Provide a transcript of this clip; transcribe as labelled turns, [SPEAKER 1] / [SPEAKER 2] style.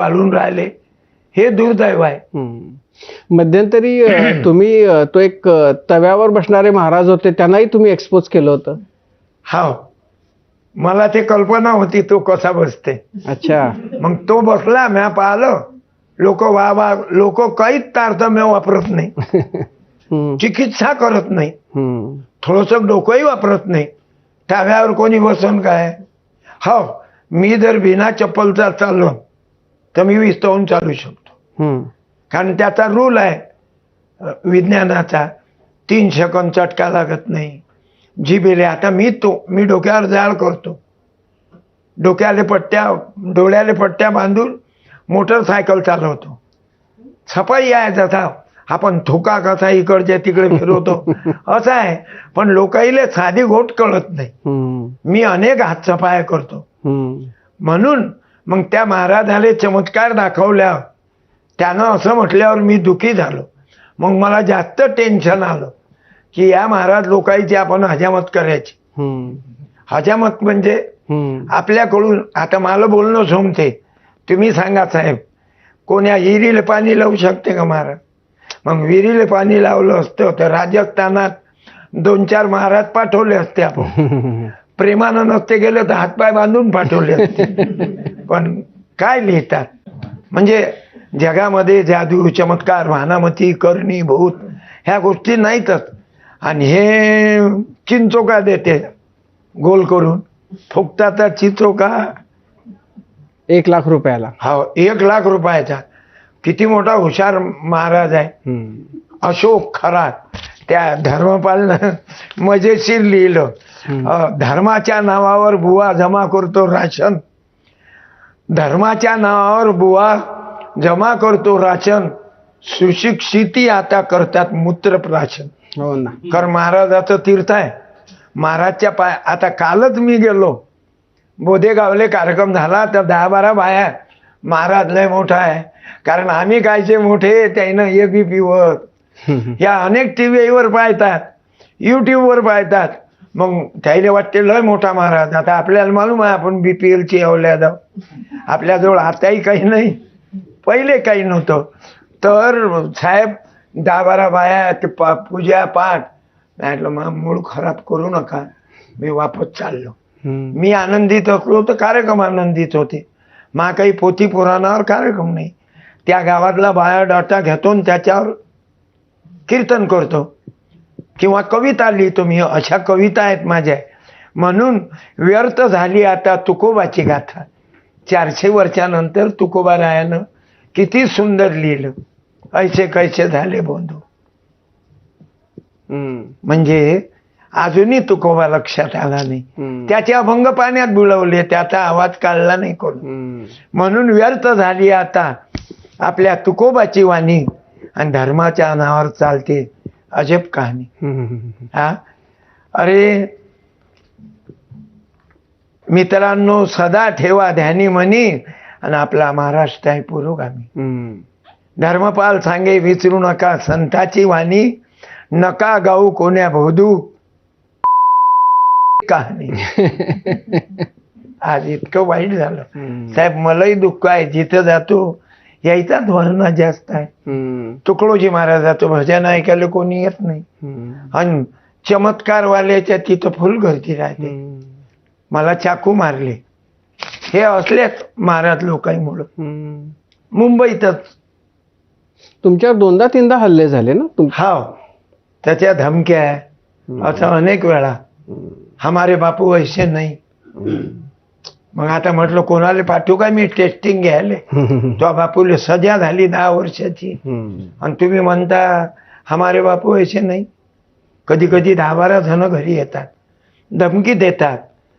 [SPEAKER 1] पाळून राहिले, हे दुर्दैव आहे.
[SPEAKER 2] मध्यंतरी तुम्ही तो एक तव्यावर बसणारे महाराज होते, त्यांनाही तुम्ही एक्सपोज केलं होतं.
[SPEAKER 1] हा, मला ते कल्पना होती तो कसा बसते.
[SPEAKER 2] अच्छा.
[SPEAKER 1] मग तो बसला, म्या पाहिलं. लोक वा लोक काहीच तारतम्य वापरत नाही, चिकित्सा करत नाही, थोडस डोकंही वापरत नाही. तव्यावर कोणी बसन काय? हो, मी जर बिना चप्पलचा चाललो तर मी विस्तवून चालू शकतो, कारण त्याचा रूल आहे विज्ञानाचा. 3 सेकंद चटका लागत नाही. जिभेले आता मी डोक्यावर जाळ करतो, डोळ्याले पट्ट्या बांधून मोटरसायकल चालवतो. सफाई आहे जसा आपण थोका कसा इकडच्या तिकडे फिरवतो असं आहे. पण लोकाईले साधी गोष्ट कळत नाही. मी अनेक हातसफाया करतो. म्हणून मग त्या महाराजाले चमत्कार दाखवल्यावर त्यानं असं म्हटल्यावर मी दुःखी झालो. मग मला जास्त टेन्शन आलं की या महाराज लोकांची आपण हजामत करायची. हजामत म्हणजे आपल्याकडून, आता मला बोलणं सोमते, तुम्ही सांगा साहेब, कोण्या विहिरीला पाणी लावू शकते का महाराज? मग विहिरीला पाणी लावलं असतं तर राजस्थानात 2-4 महाराज पाठवले असते आपण. प्रेमानं नसते गेले तर हातपाय बांधून पाठवले असते. पण काय लिहितात म्हणजे जगामध्ये जादू, चमत्कार, भानामती, करणी, भूत ह्या गोष्टी नाहीतच. आणि हे चिंचोका देते गोल करून, फुकटाचा चिंचोका
[SPEAKER 2] 1 लाख रुपयाला.
[SPEAKER 1] हा, 1 लाख रुपयाचा. किती मोठा हुशार महाराज आहे. अशोक खरात त्या धर्मपालनं मजेशीर लिहिलं, धर्माच्या नावावर बुवा जमा करतो राशन, धर्माच्या नावावर बुवा जमा करतो राशन, सुशिक्षिती आता करतात मूत्रप्राशन.
[SPEAKER 2] हो ना.
[SPEAKER 1] कारण महाराजाचं तीर्थ आहे. महाराजच्या पाय, आता कालच मी गेलो बोधेगावले, कार्यक्रम झाला तर 10-12 बाया, महाराज लय मोठा आहे. कारण आम्ही कायचे मोठे, त्यानं ABP वर या अनेक टीव्हीवर पाहतात, युट्यूबवर पाहतात. मग त्याला वाटते लय मोठा महाराज. आता आपल्याला मालूम आहे आपण BPL ची औलाद आहोत. आपल्याजवळ आताही काही नाही, पहिले काही नव्हतं. तर साहेब 10-12 बाया ते पूजा पाठ. म्हटलं मूळ खराब करू नका, मी वापस चाललो. मी आनंदित असलो तर कार्यक्रम आनंदित होते. मा काही पोथी पुराणावर कार्यक्रम नाही. त्या गावातला बायोडाटा घेतो आणि त्याच्यावर कीर्तन करतो किंवा कविता लिहितो. मी अशा कविता आहेत माझ्या. म्हणून व्यर्थ झाली आता तुकोबाची गाथा. 400 वर्षानंतर तुकोबारायानं किती सुंदर लिहिलं, ऐसे कैसे झाले बंधू. म्हणजे अजूनही तुकोबा लक्षात आला नाही. त्याचे अभंग पाण्यात बुडवले, त्याचा आवाज काढला नाही कोण. म्हणून व्यर्थ झाली आता आपल्या तुकोबाची वाणी, आणि धर्माच्या नावावर चालते अजब कहाणी. हा, अरे मित्रांनो, सदा ठेवा ध्यानी मनी, आणि आपला महाराष्ट्र आहे पुरोगामी. धर्मपाल सांगे विसरू नका संताची वाणी, नका गाऊ कोण्या भोदू कहाणी. आज इतकं वाईट झालं साहेब, मलाही दुःख आहे. जिथं जातो यायचाच वर्ण जास्त आहे. तुकडोजी महाराजाचं भजन ऐकायला कोणी येत नाही, आणि चमत्कारवाल्याच्या तिथं फुल गर्दी राहते. मला चाकू मारले हे असलेच महाराज लोकांमुळं. मुंबईतच
[SPEAKER 2] तुमच्यावर 2दा-3दा हल्ले झाले ना?
[SPEAKER 1] हा, त्याच्या धमक्या असं अनेक वेळा. हमारे बापू ऐसे नाही. मग आता म्हटलं कोणाला पाठवू का मी टेस्टिंग घ्यायला? तो बापूला सजा झाली 10 वर्षाची, आणि तुम्ही म्हणता हमारे बापू ऐसे नाही. कधी कधी 10-12 जण घरी येतात, धमकी देतात.